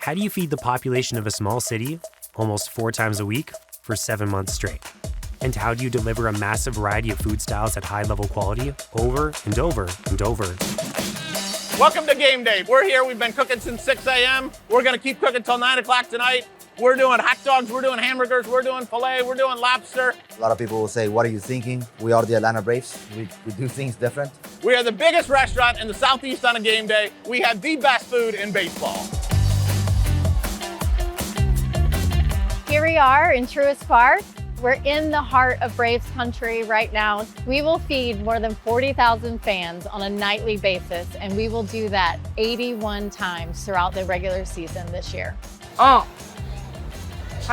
How do you feed the population of a small city almost 4 times a week for 7 months straight? And how do you deliver a massive variety of food styles at high-level quality over and over and over? Welcome to game day. We're here. We've been cooking since 6 a.m. We're going to keep cooking till 9 o'clock tonight. We're doing hot dogs. We're doing hamburgers. We're doing filet. We're doing lobster. A lot of people will say, what are you thinking? We are the Atlanta Braves. We do things different. We are the biggest restaurant in the Southeast on a game day. We have the best food in baseball. Here we are in Truist Park. We're in the heart of Braves country right now. We will feed more than 40,000 fans on a nightly basis, and we will do that 81 times throughout the regular season this year. How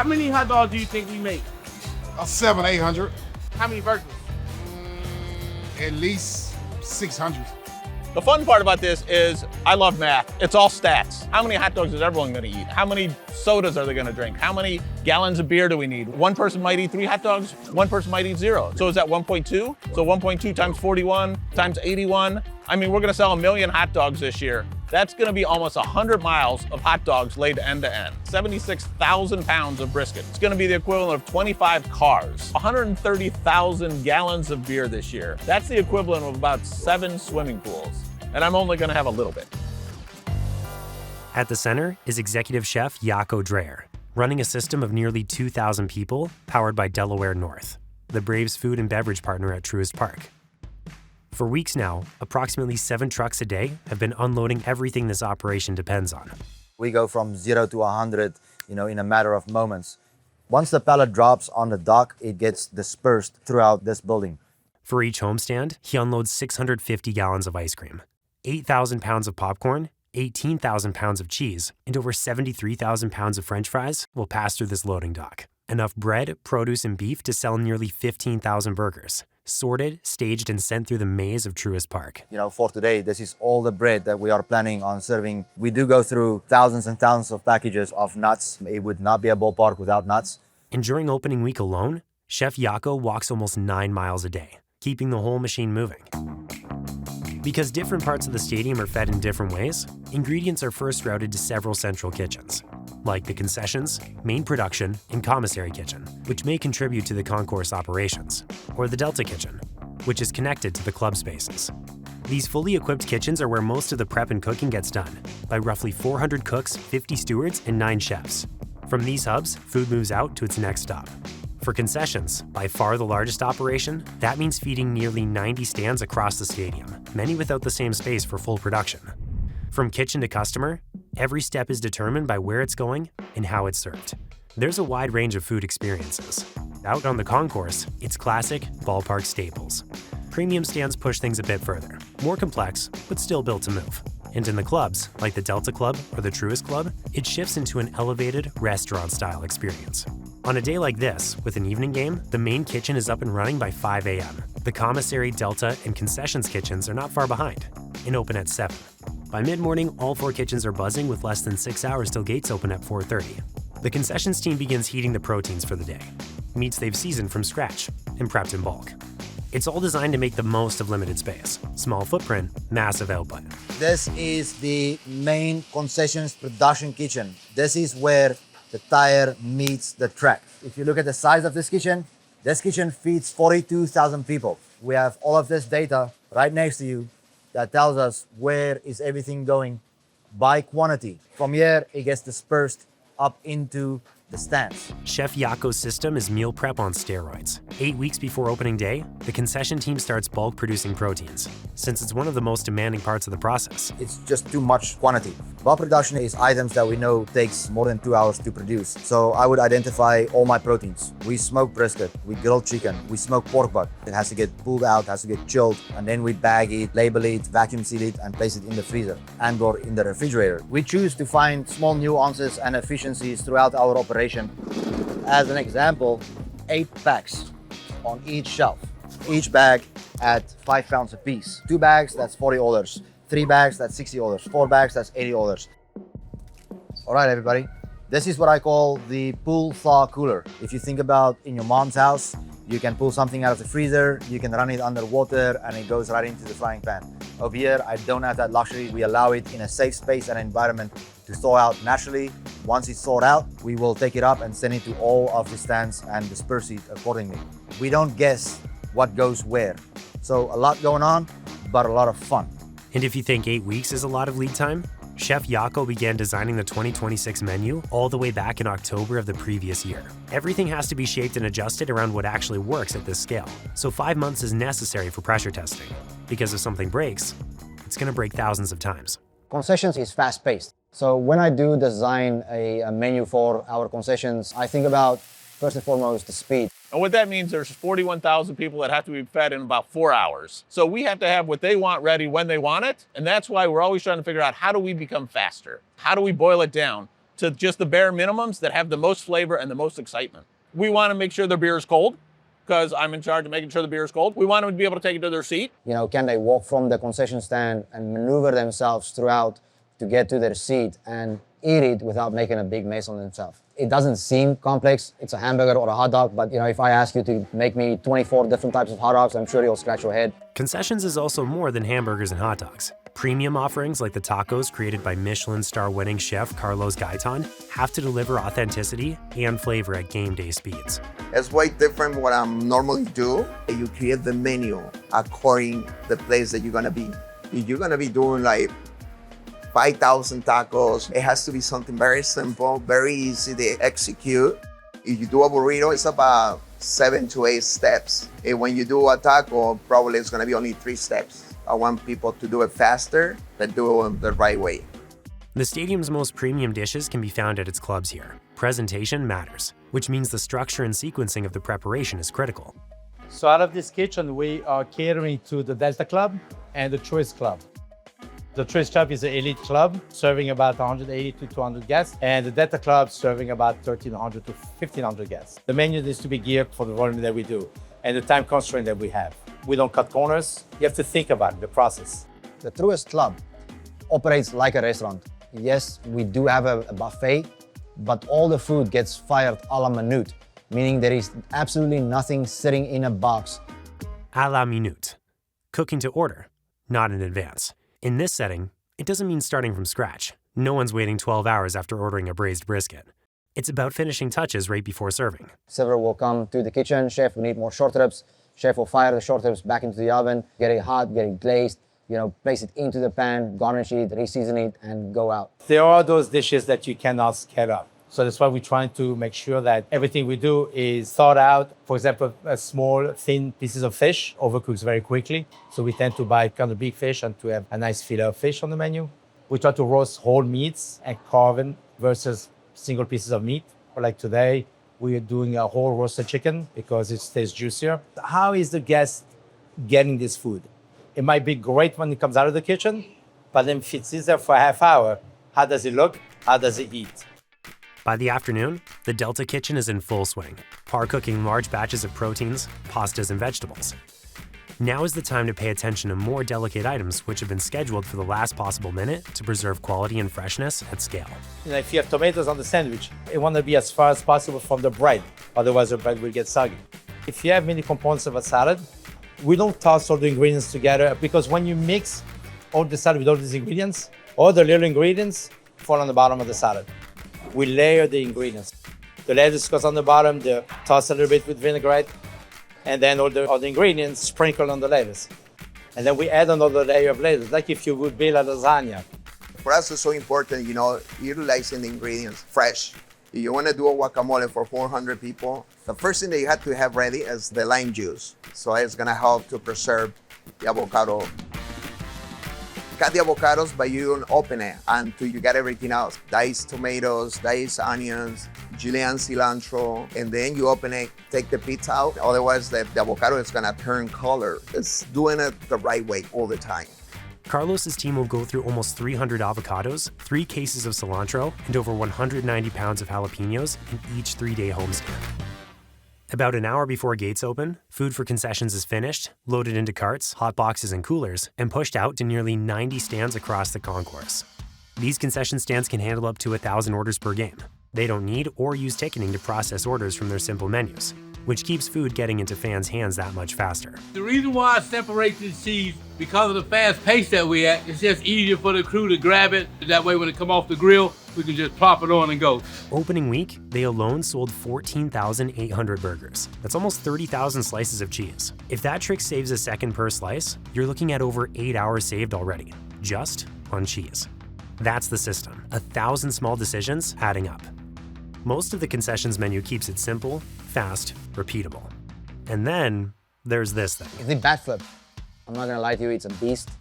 many hot dogs do you think we make? 700, 800. How many burgers? At least 600. The fun part about this is I love math. It's all stats. How many hot dogs is everyone going to eat? How many sodas are they going to drink? How many gallons of beer do we need? One person might eat 3 hot dogs. One person might eat 0. So is that 1.2? So 1.2 times 41 times 81. I mean, we're going to sell 1 million hot dogs this year. That's going to be almost 100 miles of hot dogs laid end to end. 76,000 pounds of brisket. It's going to be the equivalent of 25 cars. 130,000 gallons of beer this year. That's the equivalent of about 7 swimming pools. And I'm only going to have a little bit. At the center is executive chef Jaco Dreyer, running a system of nearly 2,000 people powered by Delaware North, the Braves' food and beverage partner at Truist Park. For weeks now, approximately 7 trucks a day have been unloading everything this operation depends on. We go from 0 to 100, in a matter of moments. Once the pallet drops on the dock, it gets dispersed throughout this building. For each homestand, he unloads 650 gallons of ice cream, 8,000 pounds of popcorn, 18,000 pounds of cheese, and over 73,000 pounds of French fries will pass through this loading dock. Enough bread, produce, and beef to sell nearly 15,000 burgers, sorted, staged, and sent through the maze of Truist Park. For today, this is all the bread that we are planning on serving. We do go through thousands and thousands of packages of nuts. It would not be a ballpark without nuts. And during opening week alone, Chef Jaco walks almost 9 miles a day, keeping the whole machine moving. Because different parts of the stadium are fed in different ways, ingredients are first routed to several central kitchens, like the Concessions, Main Production, and Commissary Kitchen, which may contribute to the concourse operations, or the Delta Kitchen, which is connected to the club spaces. These fully equipped kitchens are where most of the prep and cooking gets done, by roughly 400 cooks, 50 stewards, and 9 chefs. From these hubs, food moves out to its next stop. For Concessions, by far the largest operation, that means feeding nearly 90 stands across the stadium, many without the same space for full production. From kitchen to customer, every step is determined by where it's going and how it's served. There's a wide range of food experiences. Out on the concourse, it's classic ballpark staples. Premium stands push things a bit further, more complex, but still built to move. And in the clubs, like the Delta Club or the Truist Club, it shifts into an elevated restaurant-style experience. On a day like this, with an evening game, the main kitchen is up and running by 5 a.m. The Commissary, Delta, and Concessions kitchens are not far behind and open at 7. By mid-morning, all 4 kitchens are buzzing with less than 6 hours till gates open at 4:30. The Concessions team begins heating the proteins for the day, meats they've seasoned from scratch and prepped in bulk. It's all designed to make the most of limited space. Small footprint, massive output. This is the main Concessions production kitchen. This is where the tire meets the track. If you look at the size of this kitchen feeds 42,000 people. We have all of this data right next to you that tells us where is everything going by quantity. From here, it gets dispersed up into the stands. Chef Jaco's system is meal prep on steroids. 8 weeks before opening day, the concession team starts bulk producing proteins, since it's one of the most demanding parts of the process. It's just too much quantity. Bulk production is items that we know takes more than 2 hours to produce. So I would identify all my proteins. We smoke brisket, we grill chicken, we smoke pork butt. It has to get pulled out, has to get chilled, and then we bag it, label it, vacuum seal it, and place it in the freezer and or in the refrigerator. We choose to find small nuances and efficiencies throughout our operation. As an example, 8 packs on each shelf. Each bag at 5 pounds a piece. 2 bags, that's $40. 3 bags, that's $60. 4 bags, that's $80. All right, everybody. This is what I call the pull thaw cooler. If you think about in your mom's house, you can pull something out of the freezer, you can run it under water, and it goes right into the frying pan. Over here, I don't have that luxury. We allow it in a safe space and environment to to thaw out naturally. Once it's thawed out, we will take it up and send it to all of the stands and disperse it accordingly. We don't guess what goes where. So a lot going on, but a lot of fun. And if you think 8 weeks is a lot of lead time, Chef Jaco began designing the 2026 menu all the way back in October of the previous year. Everything has to be shaped and adjusted around what actually works at this scale. So 5 months is necessary for pressure testing. Because if something breaks, it's going to break thousands of times. Concessions is fast-paced. So when I do design a menu for our concessions, I think about, first and foremost, the speed. And what that means, there's 41,000 people that have to be fed in about 4 hours. So we have to have what they want ready when they want it. And that's why we're always trying to figure out, how do we become faster? How do we boil it down to just the bare minimums that have the most flavor and the most excitement? We want to make sure their beer is cold, because I'm in charge of making sure the beer is cold. We want them to be able to take it to their seat. You know, can they walk from the concession stand and maneuver themselves throughout to get to their seat and eat it without making a big mess on themselves? It doesn't seem complex. It's a hamburger or a hot dog, but if I ask you to make me 24 different types of hot dogs, I'm sure you'll scratch your head. Concessions is also more than hamburgers and hot dogs. Premium offerings like the tacos created by Michelin star-winning chef Carlos Gaitan have to deliver authenticity and flavor at game day speeds. It's way different what I normally do. You create the menu according to the place that you're gonna be. If you're gonna be doing like 5,000 tacos, it has to be something very simple, very easy to execute. If you do a burrito, it's about 7 to 8 steps. And when you do a taco, probably it's gonna be only 3 steps. I want people to do it faster, but do it the right way. The stadium's most premium dishes can be found at its clubs here. Presentation matters, which means the structure and sequencing of the preparation is critical. So out of this kitchen, we are catering to the Delta Club and the Truist Club. The Truist Club is an elite club serving about 180 to 200 guests, and the Delta Club serving about 1,300 to 1,500 guests. The menu needs to be geared for the volume that we do and the time constraint that we have. We don't cut corners. You have to think about it, the process. The Truist Club operates like a restaurant. Yes, we do have a buffet, but all the food gets fired a la minute, meaning there is absolutely nothing sitting in a box. À la minute. Cooking to order, not in advance. In this setting, it doesn't mean starting from scratch. No one's waiting 12 hours after ordering a braised brisket. It's about finishing touches right before serving. Server will come to the kitchen. Chef, we need more short ribs. Chef will fire the short ribs back into the oven, get it hot, get it glazed, place it into the pan, garnish it, re-season it, and go out. There are those dishes that you cannot scale up. So that's why we're trying to make sure that everything we do is thought out. For example, a small, thin pieces of fish overcooks very quickly. So we tend to buy kind of big fish and to have a nice fillet of fish on the menu. We try to roast whole meats and carve versus single pieces of meat. Like today, we are doing a whole roasted chicken because it stays juicier. How is the guest getting this food? It might be great when it comes out of the kitchen, but then if it sits there for a half hour, how does it look? How does it eat? By the afternoon, the Delta kitchen is in full swing, par cooking large batches of proteins, pastas, and vegetables. Now is the time to pay attention to more delicate items which have been scheduled for the last possible minute to preserve quality and freshness at scale. If you have tomatoes on the sandwich, you want to be as far as possible from the bread, otherwise the bread will get soggy. If you have many components of a salad, we don't toss all the ingredients together because when you mix all the salad with all these ingredients, all the little ingredients fall on the bottom of the salad. We layer the ingredients. The lettuce goes on the bottom, toss a little bit with vinaigrette, and then all the ingredients sprinkled on the lettuce. And then we add another layer of lettuce, like if you would build a lasagna. For us, it's so important, utilizing the ingredients fresh. If you want to do a guacamole for 400 people, the first thing that you have to have ready is the lime juice. So it's going to help to preserve the avocado. Cut the avocados, but you don't open it until you got everything else. Diced tomatoes, diced onions, julienne cilantro, and then you open it, take the pits out. Otherwise, the avocado is gonna turn color. It's doing it the right way all the time. Carlos's team will go through almost 300 avocados, 3 cases of cilantro, and over 190 pounds of jalapenos in each 3-day homestand. About an hour before gates open, food for concessions is finished, loaded into carts, hot boxes, and coolers, and pushed out to nearly 90 stands across the concourse. These concession stands can handle up to 1,000 orders per game. They don't need or use ticketing to process orders from their simple menus. which keeps food getting into fans' hands that much faster. The reason why I separate the cheese, because of the fast pace that we at, it's just easier for the crew to grab it. That way when it come off the grill, we can just plop it on and go. Opening week, they alone sold 14,800 burgers. That's almost 30,000 slices of cheese. If that trick saves a second per slice, you're looking at over 8 hours saved already, just on cheese. That's the system, 1,000 small decisions adding up. Most of the concessions menu keeps it simple, fast, repeatable. And then there's this thing. It's the bat flip. I'm not gonna lie to you, it's a beast,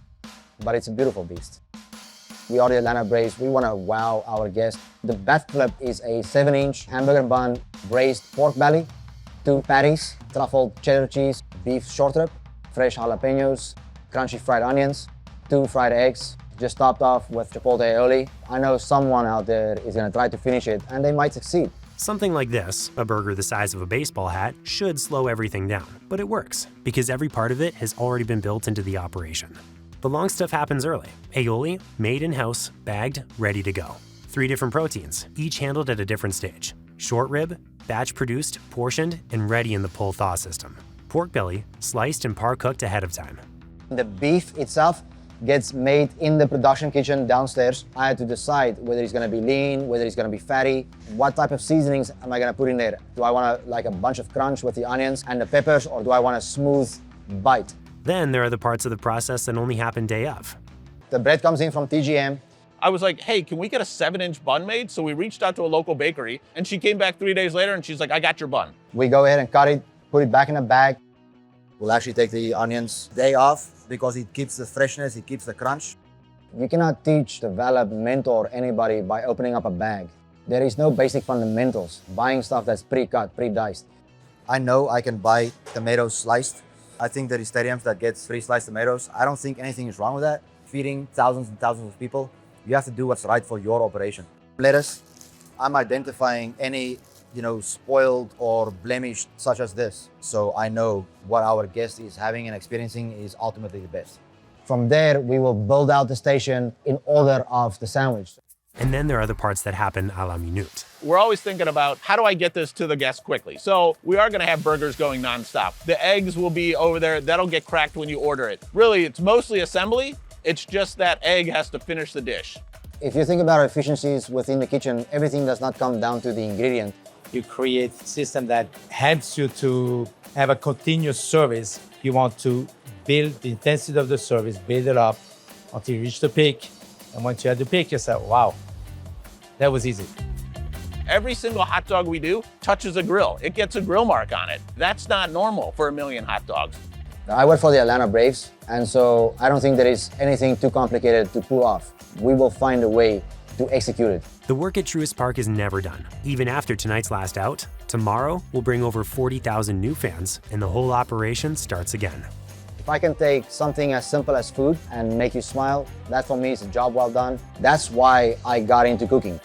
but it's a beautiful beast. We are the Atlanta Braves. We want to wow our guests. The bat flip is a 7-inch hamburger bun, braised pork belly, 2 patties, truffled cheddar cheese, beef short rib, fresh jalapenos, crunchy fried onions, 2 fried eggs, just topped off with chipotle aioli. I know someone out there is going to try to finish it, and they might succeed. Something like this, a burger the size of a baseball hat, should slow everything down. But it works, because every part of it has already been built into the operation. The long stuff happens early. Aioli, made in-house, bagged, ready to go. 3 different proteins, each handled at a different stage. Short rib, batch produced, portioned, and ready in the pull-thaw system. Pork belly, sliced and par-cooked ahead of time. The beef itself gets made in the production kitchen downstairs. I had to decide whether it's gonna be lean, whether it's gonna be fatty, what type of seasonings am I gonna put in there? Do I want like a bunch of crunch with the onions and the peppers, or do I want a smooth bite? Then there are the parts of the process that only happen day of. The bread comes in from TGM. I was like, hey, can we get a 7-inch bun made? So we reached out to a local bakery, and she came back 3 days later and she's like, I got your bun. We go ahead and cut it, put it back in a bag. We'll actually take the onions day off because it keeps the freshness, it keeps the crunch. You cannot teach, develop, mentor anybody by opening up a bag. There is no basic fundamentals, buying stuff that's pre-cut, pre-diced. I know I can buy tomatoes sliced. I think there is stadiums that get pre-sliced tomatoes. I don't think anything is wrong with that. Feeding thousands and thousands of people, you have to do what's right for your operation. Lettuce, I'm identifying any, spoiled or blemished such as this. So I know what our guest is having and experiencing is ultimately the best. From there, we will build out the station in order of the sandwich. And then there are the parts that happen a la minute. We're always thinking about, how do I get this to the guest quickly? So we are gonna have burgers going nonstop. The eggs will be over there, that'll get cracked when you order it. Really, it's mostly assembly. It's just that egg has to finish the dish. If you think about efficiencies within the kitchen, everything does not come down to the ingredient. You create a system that helps you to have a continuous service. You want to build the intensity of the service, build it up until you reach the peak. And once you have the peak, you say, wow, that was easy. Every single hot dog we do touches a grill. It gets a grill mark on it. That's not normal for 1 million hot dogs. I work for the Atlanta Braves, and so I don't think there is anything too complicated to pull off. We will find a way to execute it. The work at Truist Park is never done. Even after tonight's last out, tomorrow will bring over 40,000 new fans, and the whole operation starts again. If I can take something as simple as food and make you smile, that for me is a job well done. That's why I got into cooking.